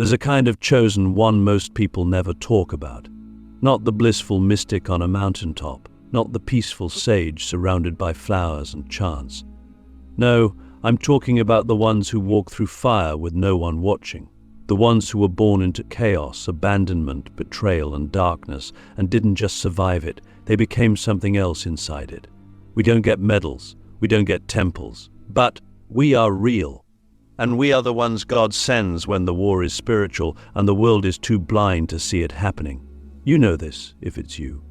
There's a kind of chosen one most people never talk about. Not the blissful mystic on a mountaintop, not the peaceful sage surrounded by flowers and chants. No, I'm talking about the ones who walk through fire with no one watching. The ones who were born into chaos, abandonment, betrayal, and darkness, and didn't just survive it, they became something else inside it. We don't get medals, we don't get temples, but we are real. And we are the ones God sends when the war is spiritual and the world is too blind to see it happening. You know this, if it's you.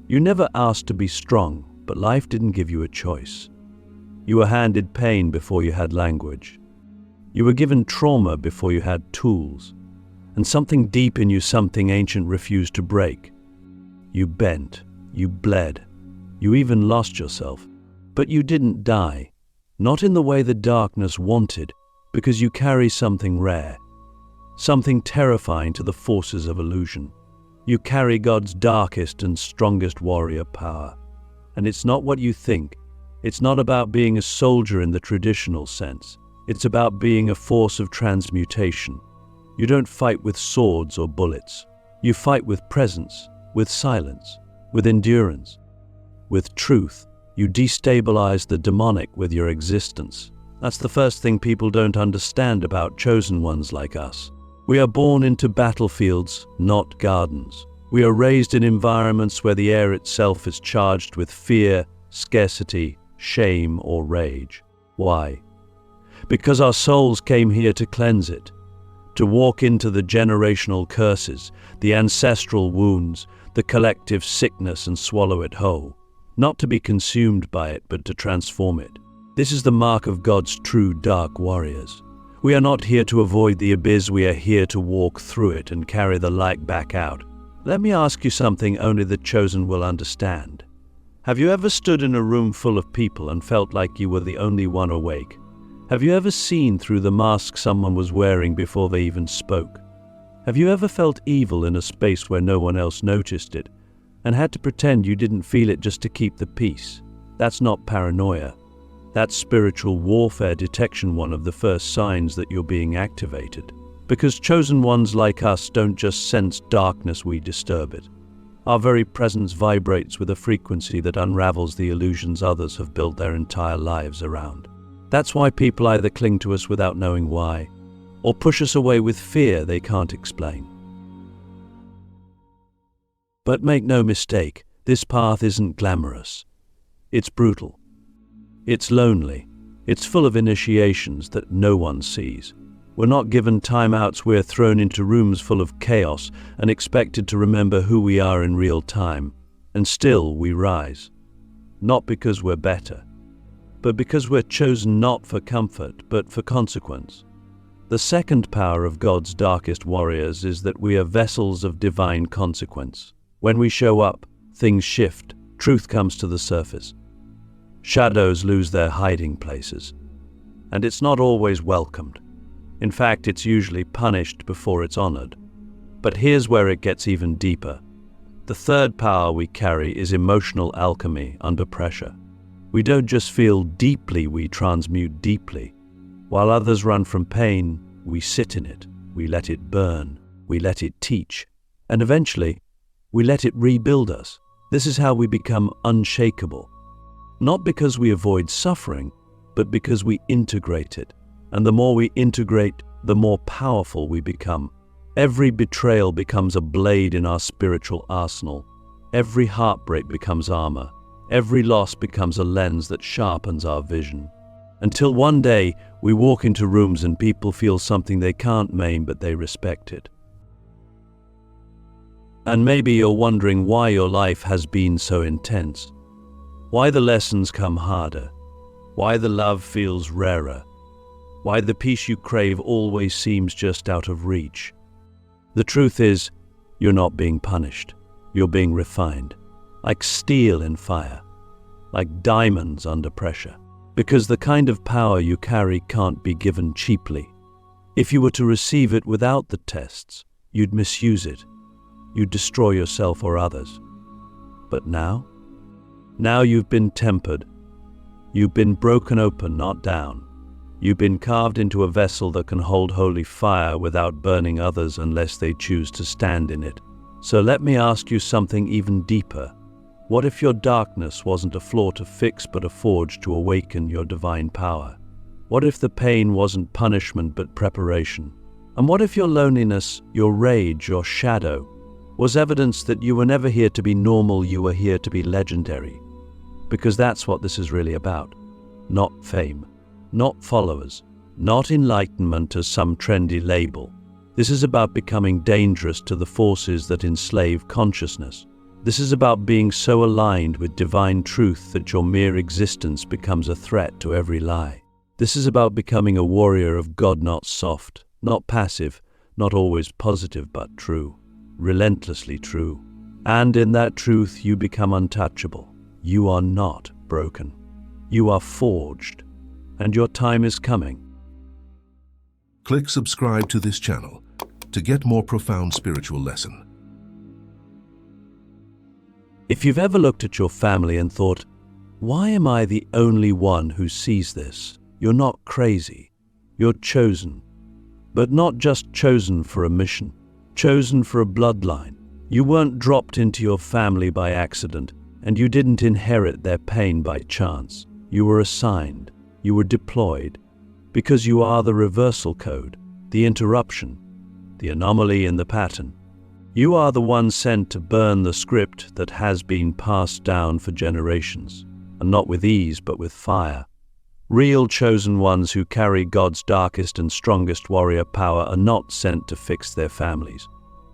You never asked to be strong, but life didn't give you a choice. You were handed pain before you had language. You were given trauma before you had tools. And something deep in you, something ancient, refused to break. You bent, you bled, you even lost yourself. But you didn't die, not in the way the darkness wanted, because you carry something rare, something terrifying to the forces of illusion. You carry God's darkest and strongest warrior power. And it's not what you think. It's not about being a soldier in the traditional sense. It's about being a force of transmutation. You don't fight with swords or bullets. You fight with presence, with silence, with endurance, with truth. You destabilize the demonic with your existence. That's the first thing people don't understand about chosen ones like us. We are born into battlefields, not gardens. We are raised in environments where the air itself is charged with fear, scarcity, shame, or rage. Why? Because our souls came here to cleanse it, to walk into the generational curses, the ancestral wounds, the collective sickness, and swallow it whole. Not to be consumed by it, but to transform it. This is the mark of God's true dark warriors. We are not here to avoid the abyss, we are here to walk through it and carry the light back out. Let me ask you something only the chosen will understand. Have you ever stood in a room full of people and felt like you were the only one awake? Have you ever seen through the mask someone was wearing before they even spoke? Have you ever felt evil in a space where no one else noticed it and had to pretend you didn't feel it just to keep the peace? That's not paranoia. That's spiritual warfare detection, one of the first signs that you're being activated. Because chosen ones like us don't just sense darkness, we disturb it. Our very presence vibrates with a frequency that unravels the illusions others have built their entire lives around. That's why people either cling to us without knowing why, or push us away with fear they can't explain. But make no mistake, this path isn't glamorous. It's brutal. It's lonely. It's full of initiations that no one sees. We're not given timeouts, we're thrown into rooms full of chaos and expected to remember who we are in real time. And still we rise. Not because we're better, but because we're chosen not for comfort, but for consequence. The second power of God's darkest warriors is that we are vessels of divine consequence. When we show up, things shift, truth comes to the surface. Shadows lose their hiding places. And it's not always welcomed. In fact, it's usually punished before it's honored. But here's where it gets even deeper. The third power we carry is emotional alchemy under pressure. We don't just feel deeply, we transmute deeply. While others run from pain, we sit in it, we let it burn, we let it teach, and eventually, we let it rebuild us. This is how we become unshakable. Not because we avoid suffering, but because we integrate it. And the more we integrate, the more powerful we become. Every betrayal becomes a blade in our spiritual arsenal. Every heartbreak becomes armor. Every loss becomes a lens that sharpens our vision. Until one day, we walk into rooms and people feel something they can't name, but they respect it. And maybe you're wondering why your life has been so intense. Why the lessons come harder. Why the love feels rarer. Why the peace you crave always seems just out of reach. The truth is, you're not being punished. You're being refined. Like steel in fire. Like diamonds under pressure. Because the kind of power you carry can't be given cheaply. If you were to receive it without the tests, you'd misuse it. You'd destroy yourself or others. But now you've been tempered. You've been broken open, not down. You've been carved into a vessel that can hold holy fire without burning others unless they choose to stand in it. So let me ask you something even deeper. What if your darkness wasn't a flaw to fix but a forge to awaken your divine power? What if the pain wasn't punishment but preparation? And what if your loneliness, your rage, your shadow was evidence that you were never here to be normal, you were here to be legendary? Because that's what this is really about. Not fame, not followers, not enlightenment as some trendy label. This is about becoming dangerous to the forces that enslave consciousness. This is about being so aligned with divine truth that your mere existence becomes a threat to every lie. This is about becoming a warrior of God, not soft, not passive, not always positive, but true, relentlessly true. And in that truth, you become untouchable. You are not broken. You are forged, and your time is coming. Click subscribe to this channel to get more profound spiritual lesson. If you've ever looked at your family and thought, why am I the only one who sees this? You're not crazy. You're chosen. But not just chosen for a mission, chosen for a bloodline. You weren't dropped into your family by accident, and you didn't inherit their pain by chance. You were assigned. You were deployed. Because you are the reversal code, the interruption, the anomaly in the pattern. You are the one sent to burn the script that has been passed down for generations, and not with ease, but with fire. Real chosen ones who carry God's darkest and strongest warrior power are not sent to fix their families.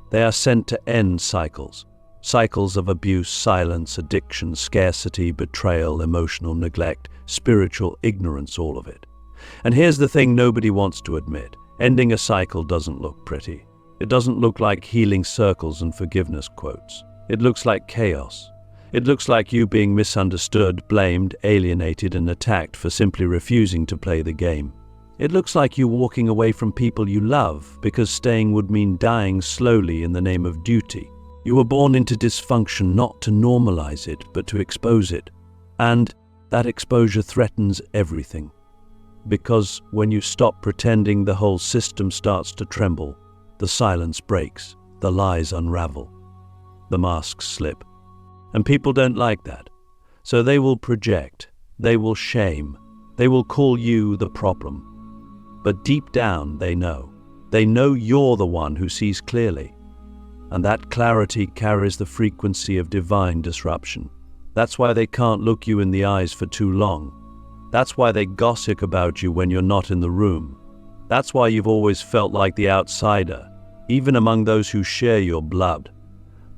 They are sent to end cycles. Cycles of abuse, silence, addiction, scarcity, betrayal, emotional neglect, spiritual ignorance, all of it. And here's the thing nobody wants to admit. Ending a cycle doesn't look pretty. It doesn't look like healing circles and forgiveness quotes. It looks like chaos. It looks like you being misunderstood, blamed, alienated, and attacked for simply refusing to play the game. It looks like you walking away from people you love because staying would mean dying slowly in the name of duty. You were born into dysfunction not to normalize it, but to expose it. And that exposure threatens everything. Because when you stop pretending, the whole system starts to tremble. The silence breaks, the lies unravel, the masks slip. And people don't like that. So they will project, they will shame, they will call you the problem. But deep down they know you're the one who sees clearly. And that clarity carries the frequency of divine disruption. That's why they can't look you in the eyes for too long. That's why they gossip about you when you're not in the room. That's why you've always felt like the outsider, even among those who share your blood.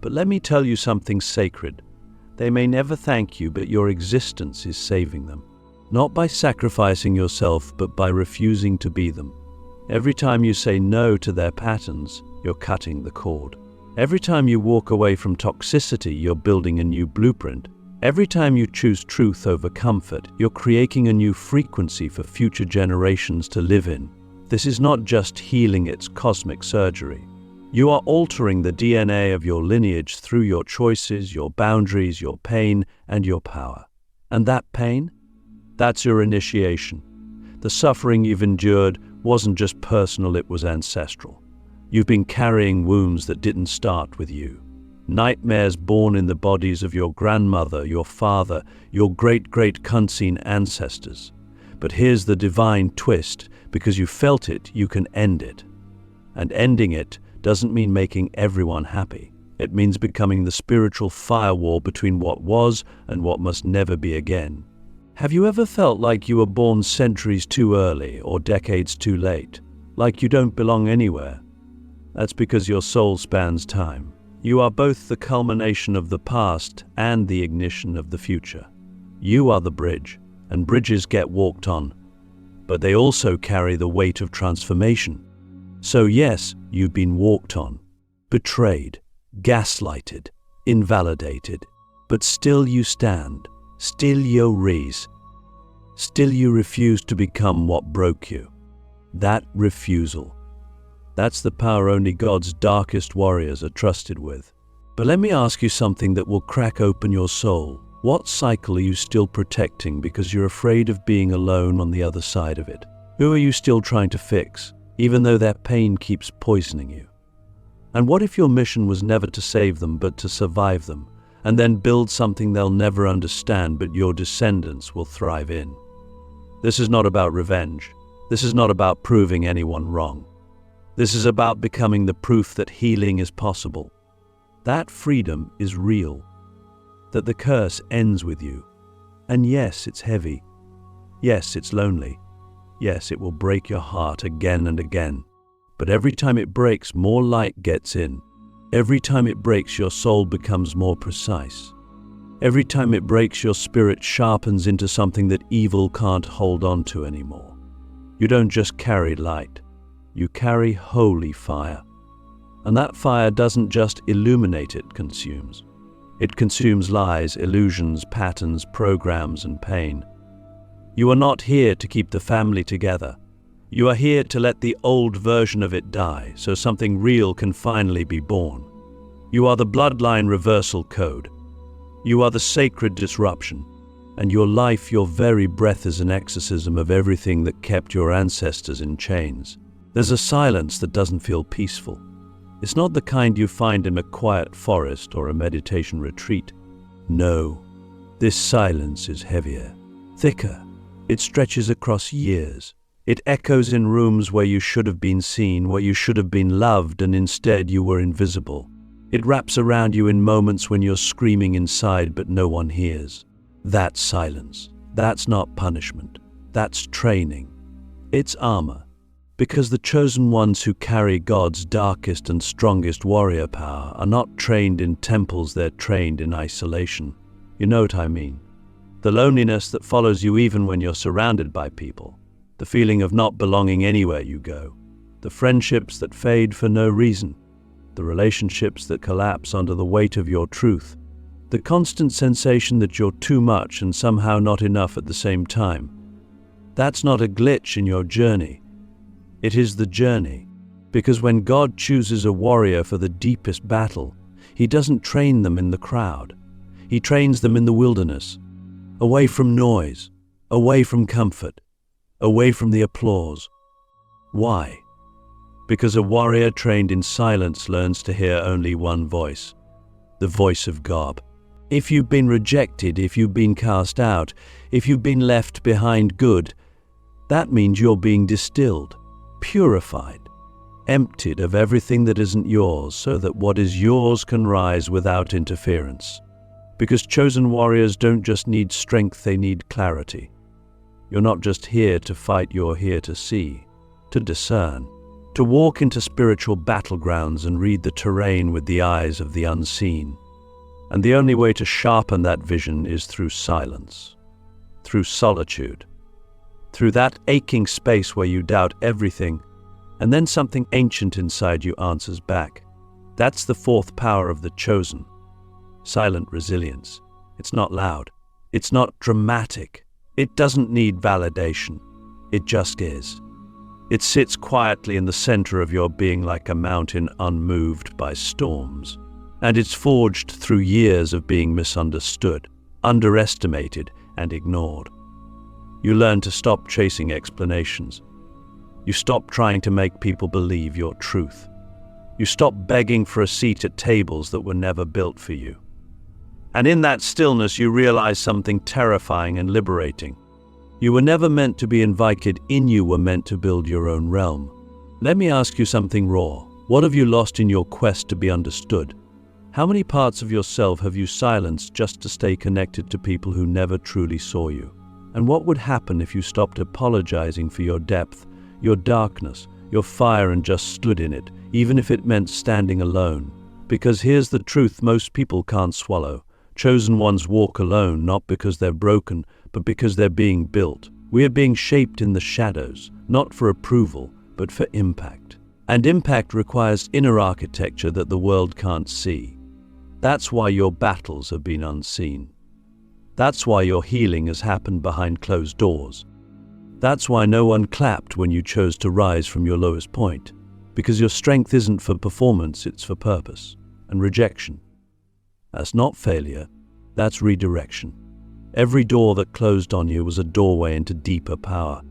But let me tell you something sacred. They may never thank you, but your existence is saving them. Not by sacrificing yourself, but by refusing to be them. Every time you say no to their patterns, you're cutting the cord. Every time you walk away from toxicity, you're building a new blueprint. Every time you choose truth over comfort, you're creating a new frequency for future generations to live in. This is not just healing, it's cosmic surgery. You are altering the DNA of your lineage through your choices, your boundaries, your pain, and your power. And that pain? That's your initiation. The suffering you've endured wasn't just personal, it was ancestral. You've been carrying wounds that didn't start with you. Nightmares born in the bodies of your grandmother, your father, your great-great unseen ancestors. But here's the divine twist. Because you felt it, you can end it. And ending it doesn't mean making everyone happy. It means becoming the spiritual firewall between what was and what must never be again. Have you ever felt like you were born centuries too early or decades too late? Like you don't belong anywhere? That's because your soul spans time. You are both the culmination of the past and the ignition of the future. You are the bridge, and bridges get walked on. But they also carry the weight of transformation. So yes, you've been walked on, betrayed, gaslighted, invalidated, but still you stand, still you rise, still you refuse to become what broke you. That refusal, that's the power only God's darkest warriors are trusted with. But let me ask you something that will crack open your soul. What cycle are you still protecting because you're afraid of being alone on the other side of it? Who are you still trying to fix, even though their pain keeps poisoning you? And what if your mission was never to save them, but to survive them, and then build something they'll never understand, but your descendants will thrive in? This is not about revenge. This is not about proving anyone wrong. This is about becoming the proof that healing is possible, that freedom is real, that the curse ends with you. And yes, it's heavy. Yes, it's lonely. Yes, it will break your heart again and again. But every time it breaks, more light gets in. Every time it breaks, your soul becomes more precise. Every time it breaks, your spirit sharpens into something that evil can't hold on to anymore. You don't just carry light, you carry holy fire. And that fire doesn't just illuminate, it consumes. It consumes lies, illusions, patterns, programs, and pain. You are not here to keep the family together. You are here to let the old version of it die, so something real can finally be born. You are the bloodline reversal code. You are the sacred disruption. And your life, your very breath, is an exorcism of everything that kept your ancestors in chains. There's a silence that doesn't feel peaceful. It's not the kind you find in a quiet forest or a meditation retreat. No, this silence is heavier, thicker. It stretches across years. It echoes in rooms where you should have been seen, where you should have been loved, and instead you were invisible. It wraps around you in moments when you're screaming inside but no one hears. That's silence. That's not punishment. That's training. It's armor. Because the chosen ones who carry God's darkest and strongest warrior power are not trained in temples, they're trained in isolation. You know what I mean? The loneliness that follows you even when you're surrounded by people. The feeling of not belonging anywhere you go. The friendships that fade for no reason. The relationships that collapse under the weight of your truth. The constant sensation that you're too much and somehow not enough at the same time. That's not a glitch in your journey. It is the journey. Because when God chooses a warrior for the deepest battle, He doesn't train them in the crowd. He trains them in the wilderness. Away from noise. Away from comfort. Away from the applause. Why? Because a warrior trained in silence learns to hear only one voice. The voice of God. If you've been rejected, if you've been cast out, if you've been left behind good, that means you're being distilled, purified, emptied of everything that isn't yours, so that what is yours can rise without interference. Because chosen warriors don't just need strength, they need clarity. You're not just here to fight, you're here to see, to discern, to walk into spiritual battlegrounds and read the terrain with the eyes of the unseen. And the only way to sharpen that vision is through silence, through solitude, through that aching space where you doubt everything, and then something ancient inside you answers back. That's the fourth power of the chosen. Silent resilience. It's not loud. It's not dramatic. It doesn't need validation. It just is. It sits quietly in the center of your being like a mountain unmoved by storms. And it's forged through years of being misunderstood, underestimated, and ignored. You learn to stop chasing explanations. You stop trying to make people believe your truth. You stop begging for a seat at tables that were never built for you. And in that stillness, you realize something terrifying and liberating. You were never meant to be invited in, you were meant to build your own realm. Let me ask you something raw. What have you lost in your quest to be understood? How many parts of yourself have you silenced just to stay connected to people who never truly saw you? And what would happen if you stopped apologizing for your depth, your darkness, your fire, and just stood in it, even if it meant standing alone? Because here's the truth most people can't swallow. Chosen ones walk alone, not because they're broken, but because they're being built. We are being shaped in the shadows, not for approval, but for impact. And impact requires inner architecture that the world can't see. That's why your battles have been unseen. That's why your healing has happened behind closed doors. That's why no one clapped when you chose to rise from your lowest point. Because your strength isn't for performance, it's for purpose. And rejection. That's not failure, that's redirection. Every door that closed on you was a doorway into deeper power.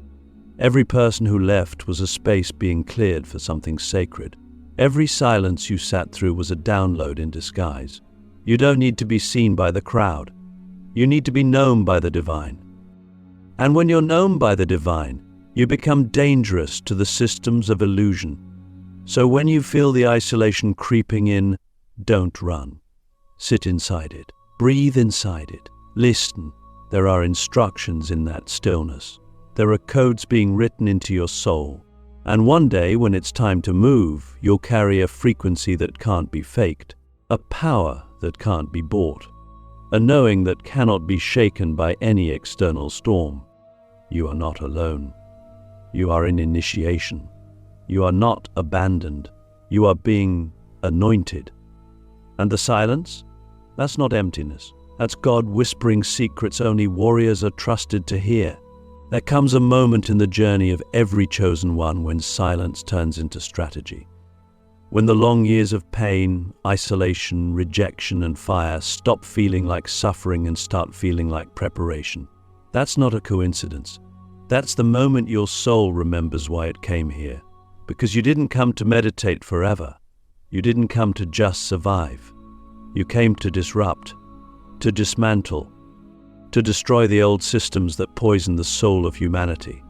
Every person who left was a space being cleared for something sacred. Every silence you sat through was a download in disguise. You don't need to be seen by the crowd. You need to be known by the divine. And when you're known by the divine, you become dangerous to the systems of illusion. So when you feel the isolation creeping in, don't run. Sit inside it. Breathe inside it. Listen. There are instructions in that stillness. There are codes being written into your soul. And one day, when it's time to move, you'll carry a frequency that can't be faked, a power that can't be bought, a knowing that cannot be shaken by any external storm. You are not alone. You are in initiation. You are not abandoned. You are being anointed. And the silence? That's not emptiness. That's God whispering secrets only warriors are trusted to hear. There comes a moment in the journey of every chosen one when silence turns into strategy. When the long years of pain, isolation, rejection, and fire stop feeling like suffering and start feeling like preparation. That's not a coincidence. That's the moment your soul remembers why it came here. Because you didn't come to meditate forever. You didn't come to just survive. You came to disrupt, to dismantle, to destroy the old systems that poison the soul of humanity.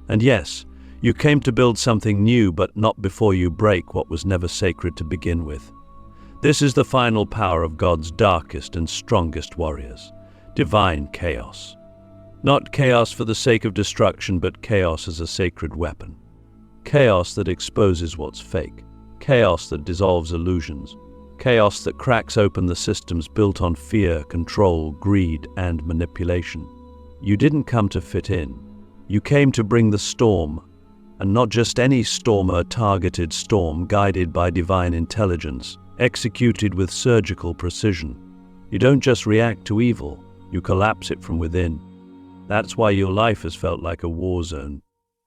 And yes, you came to build something new, but not before you break what was never sacred to begin with. This is the final power of God's darkest and strongest warriors, divine chaos. Not chaos for the sake of destruction, but chaos as a sacred weapon. Chaos that exposes what's fake. Chaos that dissolves illusions. Chaos that cracks open the systems built on fear, control, greed, and manipulation. You didn't come to fit in. You came to bring the storm, and not just any storm, a targeted storm guided by divine intelligence, executed with surgical precision. You don't just react to evil, you collapse it from within. That's why your life has felt like a war zone,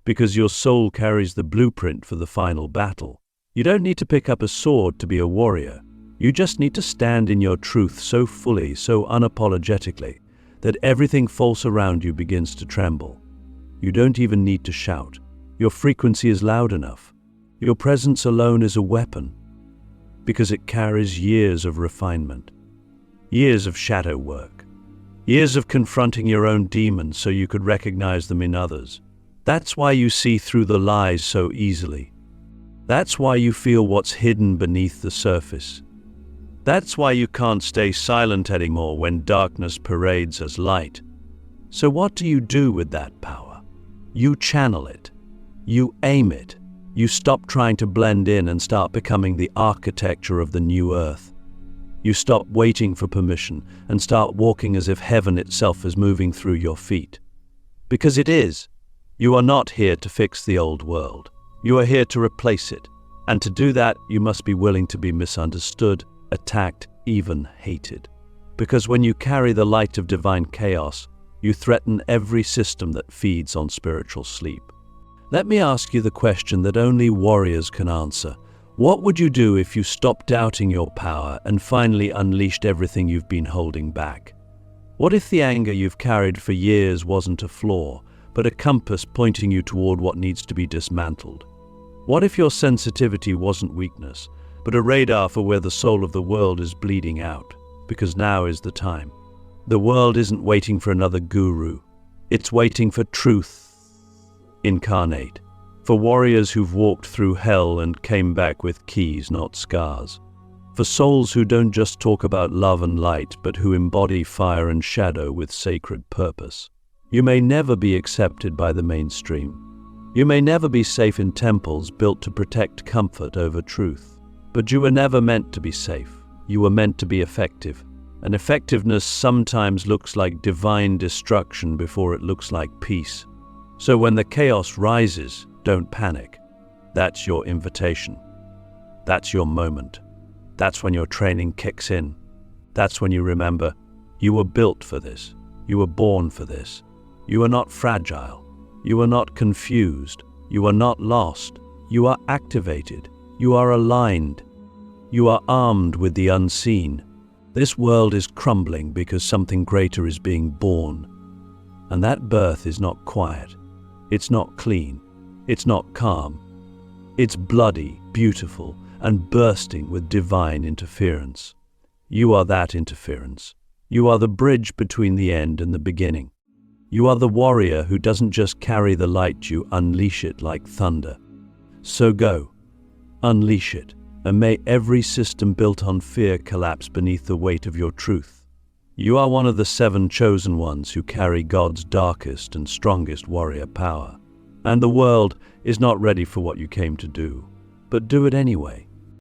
because your soul carries the blueprint for the final battle. You don't need to pick up a sword to be a warrior. You just need to stand in your truth so fully, so unapologetically, that everything false around you begins to tremble. You don't even need to shout. Your frequency is loud enough. Your presence alone is a weapon, because it carries years of refinement, years of shadow work, years of confronting your own demons so you could recognize them in others. That's why you see through the lies so easily. That's why you feel what's hidden beneath the surface. That's why you can't stay silent anymore when darkness parades as light. So what do you do with that power? You channel it. You aim it. You stop trying to blend in and start becoming the architecture of the new earth. You stop waiting for permission and start walking as if heaven itself is moving through your feet. Because it is. You are not here to fix the old world. You are here to replace it. And to do that, you must be willing to be misunderstood, attacked, even hated. Because when you carry the light of divine chaos, you threaten every system that feeds on spiritual sleep. Let me ask you the question that only warriors can answer. What would you do if you stopped doubting your power and finally unleashed everything you've been holding back? What if the anger you've carried for years wasn't a flaw, but a compass pointing you toward what needs to be dismantled? What if your sensitivity wasn't weakness, but a radar for where the soul of the world is bleeding out? Because now is the time. The world isn't waiting for another guru. It's waiting for truth incarnate. For warriors who've walked through hell and came back with keys, not scars. For souls who don't just talk about love and light, but who embody fire and shadow with sacred purpose. You may never be accepted by the mainstream. You may never be safe in temples built to protect comfort over truth. But you were never meant to be safe. You were meant to be effective. And effectiveness sometimes looks like divine destruction before it looks like peace. So when the chaos rises, don't panic. That's your invitation. That's your moment. That's when your training kicks in. That's when you remember, you were built for this. You were born for this. You are not fragile. You are not confused. You are not lost. You are activated. You are aligned. You are armed with the unseen. This world is crumbling because something greater is being born. And that birth is not quiet. It's not clean. It's not calm. It's bloody, beautiful, and bursting with divine interference. You are that interference. You are the bridge between the end and the beginning. You are the warrior who doesn't just carry the light, you unleash it like thunder. So go, unleash it, and may every system built on fear collapse beneath the weight of your truth. You are one of the 7 chosen ones who carry God's darkest and strongest warrior power. And the world is not ready for what you came to do, but do it anyway.